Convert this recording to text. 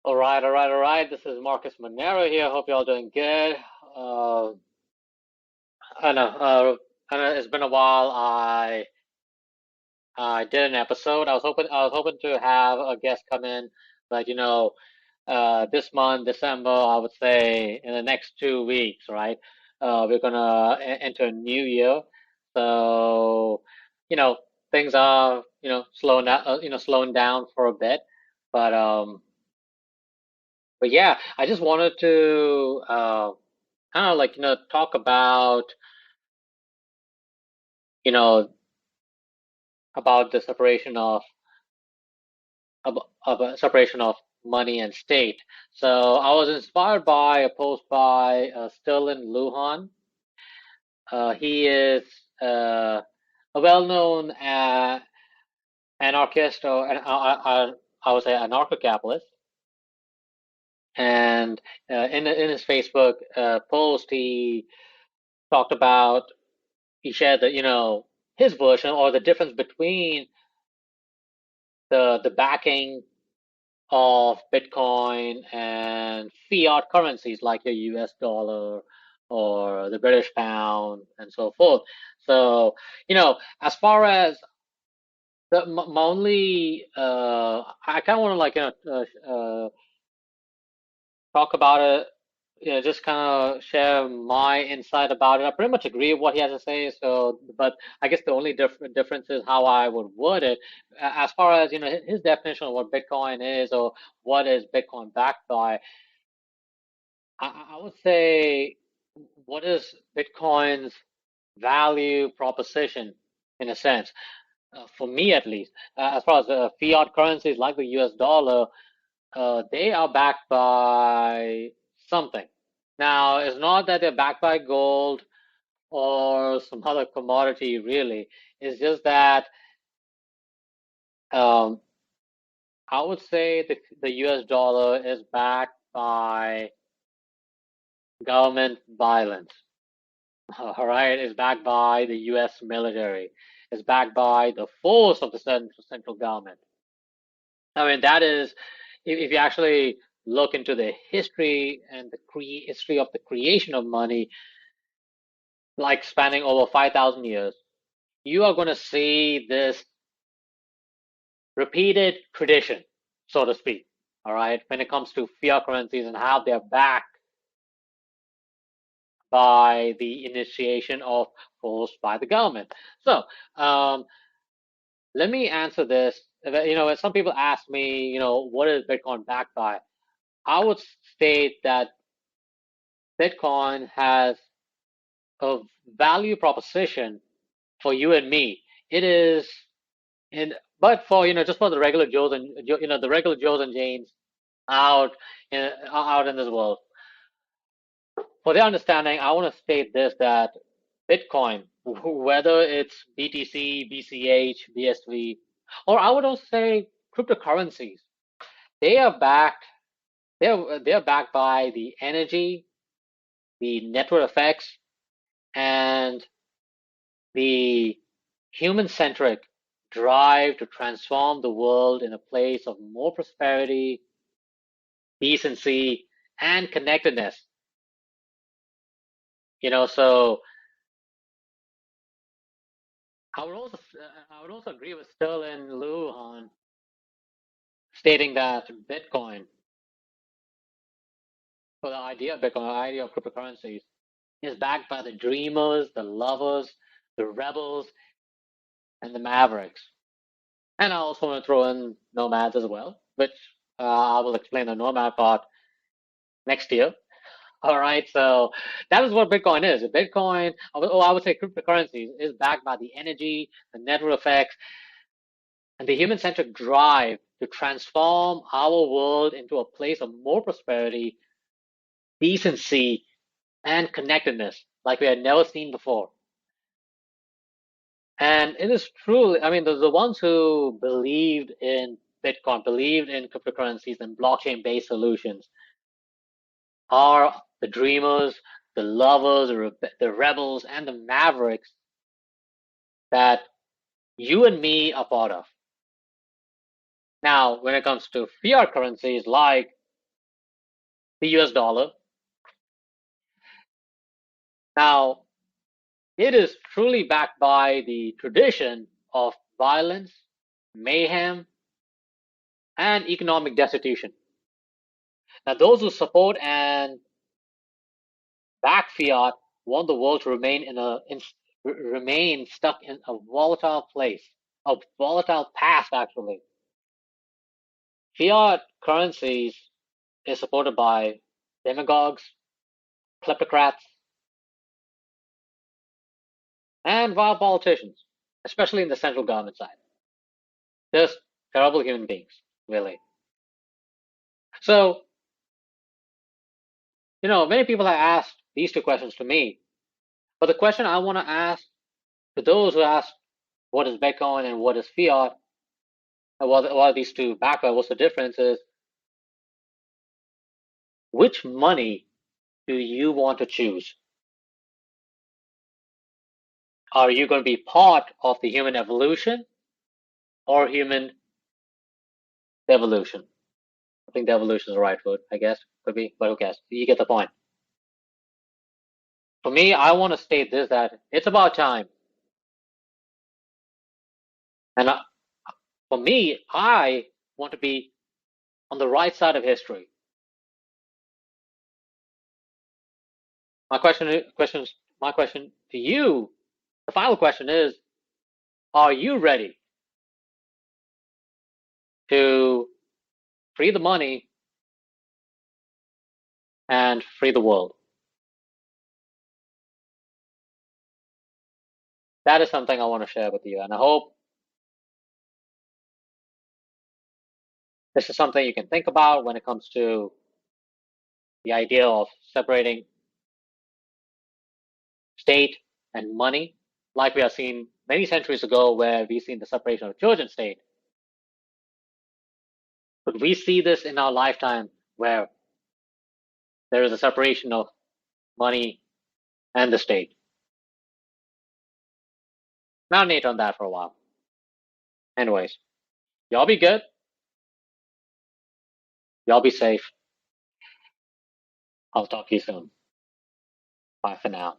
All right. This is Marcus Monero here. Hope you're all doing good. Uh, I know, I know it's been a while. I did an episode. I was hoping to have a guest come in, but this month, December, I would say in the next 2 weeks, right? We're gonna enter a new year, so you know things are slowing down for a bit, but um. But yeah, I just wanted to kind of talk you know about the separation of money and state. So I was inspired by a post by Sterling Lujan. He is a well-known anarchist, or I would say anarcho-capitalist. And in his Facebook post, talked about he shared that his version, or the difference between the backing of Bitcoin and fiat currencies like your US dollar or the British pound and so forth. So, as far as my only, I kind of want to talk about it, just kind of share my insight about it. I pretty much agree with what he has to say. So, but I guess the only difference is how I would word it. As far as his definition of what Bitcoin is, or what is Bitcoin backed by, I would say, what is Bitcoin's value proposition in a sense, for me at least. As far as fiat currencies like the US dollar, they are backed by something. Now, it's not that they're backed by gold or some other commodity, really. It's just that um, I would say the US dollar is backed by government violence. All right, it's backed by the US military. It's backed by the force of the central government. I mean, that is, if you actually look into the history and the history of the creation of money, like spanning over 5,000 years, you are going to see this repeated tradition, so to speak. All right, when it comes to fiat currencies and how they're backed by the initiation of force by the government. So, um, let me answer this. Some people ask me, what is Bitcoin backed by? I would state that Bitcoin has a value proposition for you and me. It is in, but for just for the regular Joes and the regular Joes and Janes out out in this world, for their understanding, I want to state this, that Bitcoin, whether it's BTC, BCH, BSV, or I would also say cryptocurrencies, they are backed. They're backed by the energy, the network effects, and the human-centric drive to transform the world in a place of more prosperity, decency, and connectedness. So I would also agree with Sterling Lujan stating that Bitcoin, or the idea of Bitcoin, the idea of cryptocurrencies, is backed by the dreamers, the lovers, the rebels, and the mavericks. And I also want to throw in nomads as well, which I will explain the nomad part next year. All right, so that is what Bitcoin is. Bitcoin, I would say cryptocurrencies, is backed by the energy, the network effects, and the human-centric drive to transform our world into a place of more prosperity, decency, and connectedness like we had never seen before. And it is true. I mean, the ones who believed in Bitcoin, believed in cryptocurrencies and blockchain-based solutions are the dreamers, the lovers, the rebels, and the mavericks that you and me are part of. Now, when it comes to fiat currencies like the US dollar. Now, it is truly backed by the tradition of violence, mayhem, and economic destitution. Now, those who support and back Fiat want the world to remain stuck in a volatile place, a volatile past, actually. Fiat currencies is supported by demagogues, kleptocrats, and vile politicians, especially in the central government side. Just terrible human beings, really. So, many people have asked these two questions to me, but the question I want to ask to those who ask what is Bitcoin and what is Fiat, and what are these two background, what's the difference is, which money do you want to choose? Are you going to be part of the human evolution or human devolution? I think devolution is the right word, I guess. Could be, but who cares? You get the point. For me, I want to state this, that it's about time. And for me, I want to be on the right side of history. My question to you, the final question is, are you ready to free the money and free the world? That is something I want to share with you, and I hope this is something you can think about when it comes to the idea of separating state and money, like we have seen many centuries ago, where we've seen the separation of church and state. But we see this in our lifetime, where there is a separation of money and the state. Marinate on that for a while. Anyways, y'all be good. Y'all be safe. I'll talk to you soon. Bye for now.